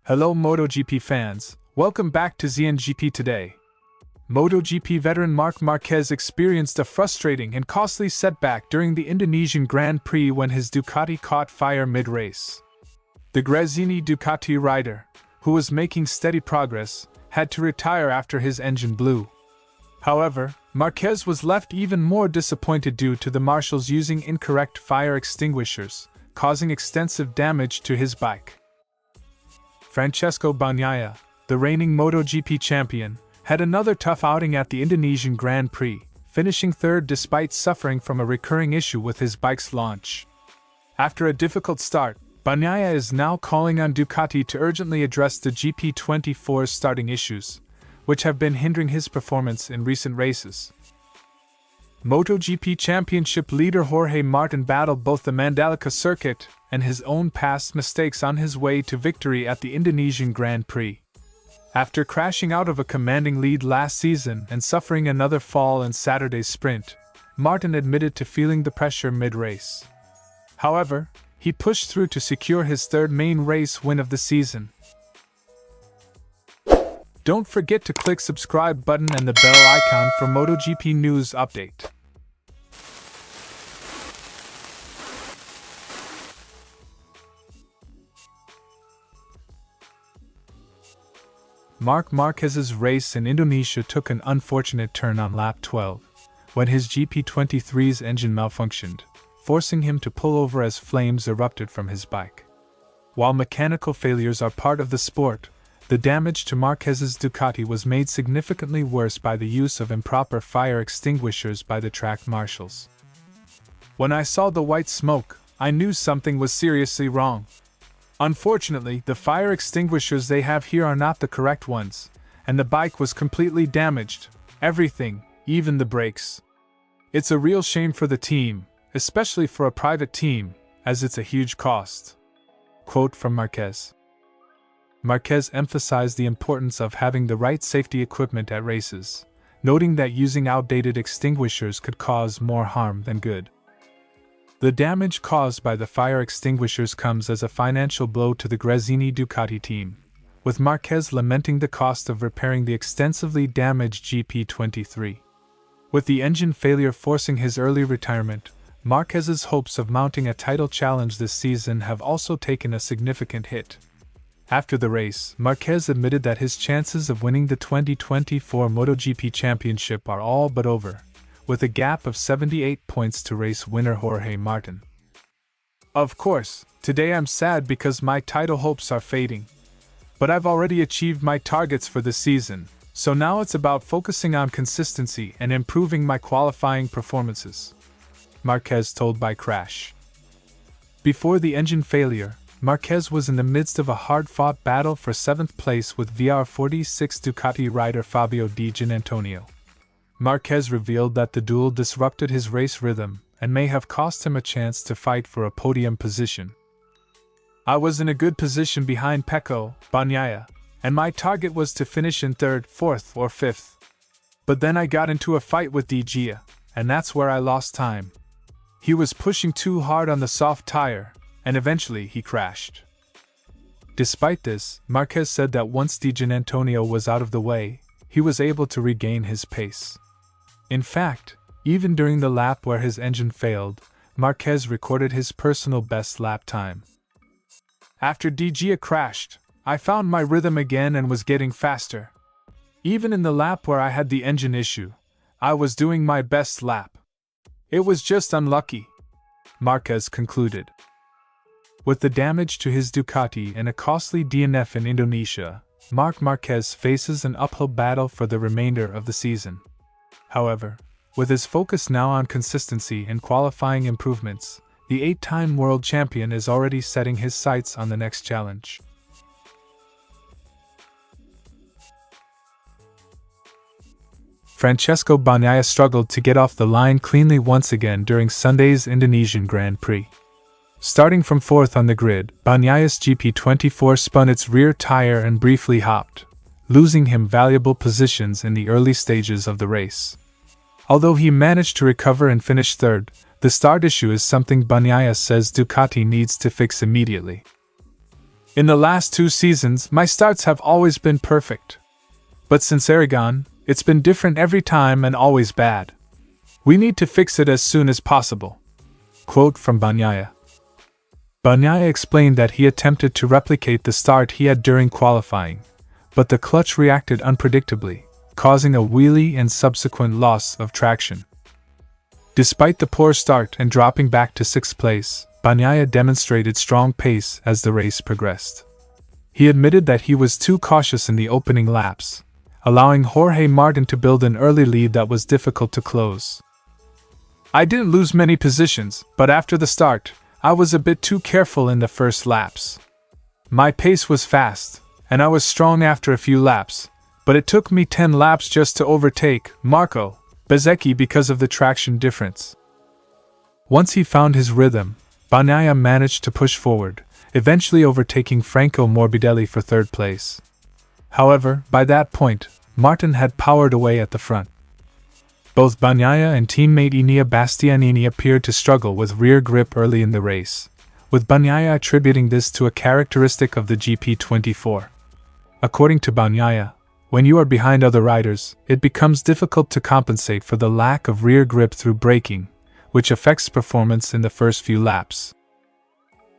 Hello MotoGP fans, welcome back to ZNGP Today. MotoGP veteran Marc Marquez experienced a frustrating and costly setback during the Indonesian Grand Prix when his Ducati caught fire mid-race. The Gresini Ducati rider, who was making steady progress, had to retire after his engine blew. However, Marquez was left even more disappointed due to the marshals using incorrect fire extinguishers, causing extensive damage to his bike. Francesco Bagnaia, the reigning MotoGP champion, had another tough outing at the Indonesian Grand Prix, finishing third despite suffering from a recurring issue with his bike's launch. After a difficult start, Bagnaia is now calling on Ducati to urgently address the GP24's starting issues, which have been hindering his performance in recent races. MotoGP Championship leader Jorge Martin battled both the Mandalika circuit and his own past mistakes on his way to victory at the Indonesian Grand Prix. After crashing out of a commanding lead last season and suffering another fall in Saturday's sprint, Martin admitted to feeling the pressure mid-race. However, he pushed through to secure his third main race win of the season. Don't forget to click subscribe button and the bell icon for MotoGP news update. Marc Marquez's race in Indonesia took an unfortunate turn on lap 12, when his GP23's engine malfunctioned, forcing him to pull over as flames erupted from his bike. While mechanical failures are part of the sport, the damage to Marquez's Ducati was made significantly worse by the use of improper fire extinguishers by the track marshals. When I saw the white smoke, I knew something was seriously wrong. Unfortunately, the fire extinguishers they have here are not the correct ones, and the bike was completely damaged, everything, even the brakes. It's a real shame for the team, especially for a private team, as it's a huge cost. Quote from Marquez. Marquez emphasized the importance of having the right safety equipment at races, noting that using outdated extinguishers could cause more harm than good. The damage caused by the fire extinguishers comes as a financial blow to the Gresini Ducati team, with Marquez lamenting the cost of repairing the extensively damaged GP23. With the engine failure forcing his early retirement, Marquez's hopes of mounting a title challenge this season have also taken a significant hit. After the race, Marquez admitted that his chances of winning the 2024 MotoGP Championship are all but over, with a gap of 78 points to race winner Jorge Martin. Of course, today I'm sad because my title hopes are fading. But I've already achieved my targets for the season, so now it's about focusing on consistency and improving my qualifying performances, Marquez told by Crash. Before the engine failure, Marquez was in the midst of a hard-fought battle for 7th place with VR46 Ducati rider Fabio Di Giannantonio. Marquez revealed that the duel disrupted his race rhythm and may have cost him a chance to fight for a podium position. I was in a good position behind Pecco Bagnaia, and my target was to finish in 3rd, 4th, or 5th. But then I got into a fight with Di Gia, and that's where I lost time. He was pushing too hard on the soft tire, and eventually he crashed. Despite this, Marquez said that once Di Giannantonio was out of the way, he was able to regain his pace. In fact, even during the lap where his engine failed, Marquez recorded his personal best lap time. After Di Gia crashed, I found my rhythm again and was getting faster. Even in the lap where I had the engine issue, I was doing my best lap. It was just unlucky, Marquez concluded. With the damage to his Ducati and a costly DNF in Indonesia, Marc Marquez faces an uphill battle for the remainder of the season. However, with his focus now on consistency and qualifying improvements, the 8-time world champion is already setting his sights on the next challenge. Francesco Bagnaia struggled to get off the line cleanly once again during Sunday's Indonesian Grand Prix. Starting from 4th on the grid, Bagnaia's GP24 spun its rear tire and briefly hopped, losing him valuable positions in the early stages of the race. Although he managed to recover and finish 3rd, the start issue is something Bagnaia says Ducati needs to fix immediately. In the last 2 seasons, my starts have always been perfect. But since Aragon, it's been different every time and always bad. We need to fix it as soon as possible." Quote from Bagnaia. Bagnaia explained that he attempted to replicate the start he had during qualifying, but the clutch reacted unpredictably, causing a wheelie and subsequent loss of traction. Despite the poor start and dropping back to 6th place, Bagnaia demonstrated strong pace as the race progressed. He admitted that he was too cautious in the opening laps, allowing Jorge Martin to build an early lead that was difficult to close. "I didn't lose many positions, but after the start, I was a bit too careful in the first laps. My pace was fast, and I was strong after a few laps, but it took me 10 laps just to overtake Marco Bezzecchi because of the traction difference." Once he found his rhythm, Bagnaia managed to push forward, eventually overtaking Franco Morbidelli for 3rd place. However, by that point, Martin had powered away at the front. Both Bagnaia and teammate Enea Bastianini appeared to struggle with rear grip early in the race, with Bagnaia attributing this to a characteristic of the GP24. According to Bagnaia, when you are behind other riders, it becomes difficult to compensate for the lack of rear grip through braking, which affects performance in the first few laps.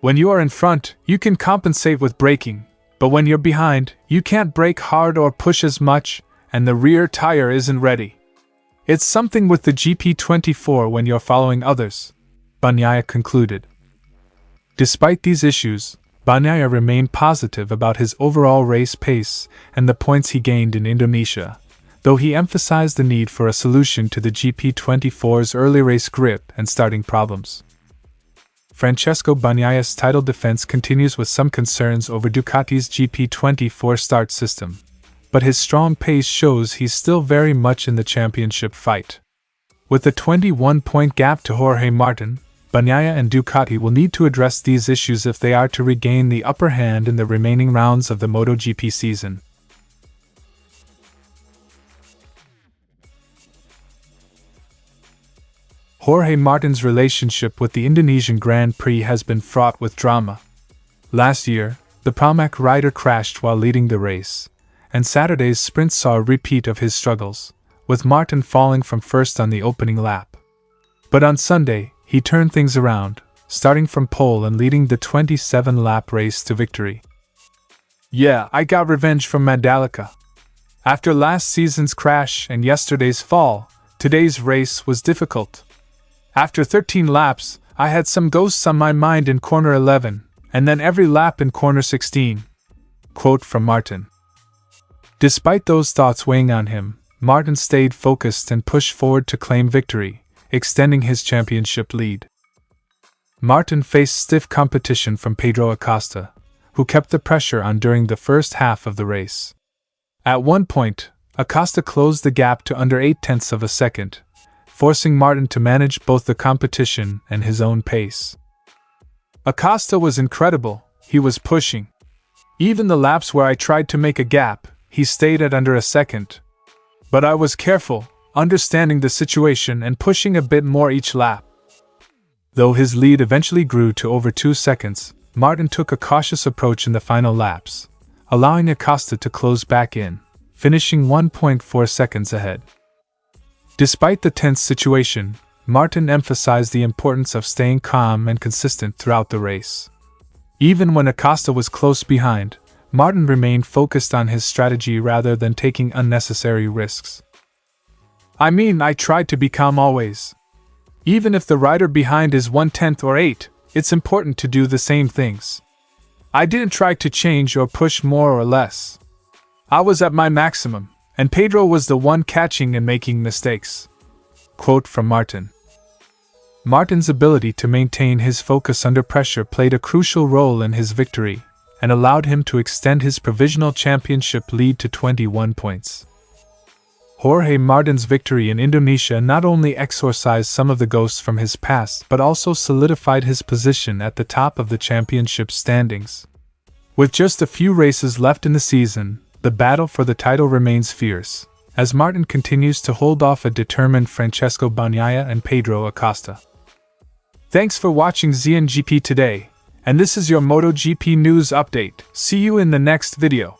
When you are in front, you can compensate with braking, but when you're behind, you can't brake hard or push as much, and the rear tire isn't ready. It's something with the GP24 when you're following others, Bagnaia concluded. Despite these issues, Bagnaia remained positive about his overall race pace and the points he gained in Indonesia, though he emphasized the need for a solution to the GP24's early race grip and starting problems. Francesco Bagnaia's title defense continues with some concerns over Ducati's GP24 start system, but his strong pace shows he's still very much in the championship fight. With a 21-point gap to Jorge Martin, Bagnaia and Ducati will need to address these issues if they are to regain the upper hand in the remaining rounds of the MotoGP season. Jorge Martin's relationship with the Indonesian Grand Prix has been fraught with drama. Last year, the Pramac rider crashed while leading the race, and Saturday's sprint saw a repeat of his struggles, with Martin falling from first on the opening lap. But on Sunday, he turned things around, starting from pole and leading the 27-lap race to victory. "Yeah, I got revenge from Mandalika. After last season's crash and yesterday's fall, today's race was difficult. After 13 laps, I had some ghosts on my mind in corner 11, and then every lap in corner 16. Quote from Martin. Despite those thoughts weighing on him, Martin stayed focused and pushed forward to claim victory, extending his championship lead. Martin faced stiff competition from Pedro Acosta, who kept the pressure on during the first half of the race. At one point, Acosta closed the gap to under 0.8 of a second, forcing Martin to manage both the competition and his own pace. Acosta was incredible, he was pushing. Even the laps where I tried to make a gap, he stayed at under a second. But I was careful, understanding the situation and pushing a bit more each lap. Though his lead eventually grew to over 2 seconds, Martin took a cautious approach in the final laps, allowing Acosta to close back in, finishing 1.4 seconds ahead. Despite the tense situation, Martin emphasized the importance of staying calm and consistent throughout the race. Even when Acosta was close behind, Martin remained focused on his strategy rather than taking unnecessary risks. I tried to be calm always. Even if the rider behind is 1/10 or 8, it's important to do the same things. I didn't try to change or push more or less. I was at my maximum, and Pedro was the one catching and making mistakes. Quote from Martin. Martin's ability to maintain his focus under pressure played a crucial role in his victory, and allowed him to extend his provisional championship lead to 21 points. Jorge Martin's victory in Indonesia not only exorcised some of the ghosts from his past but also solidified his position at the top of the championship standings. With just a few races left in the season, the battle for the title remains fierce, as Martin continues to hold off a determined Francesco Bagnaia and Pedro Acosta. Thanks for watching ZNGP Today, And this is your MotoGP news update. See you in the next video.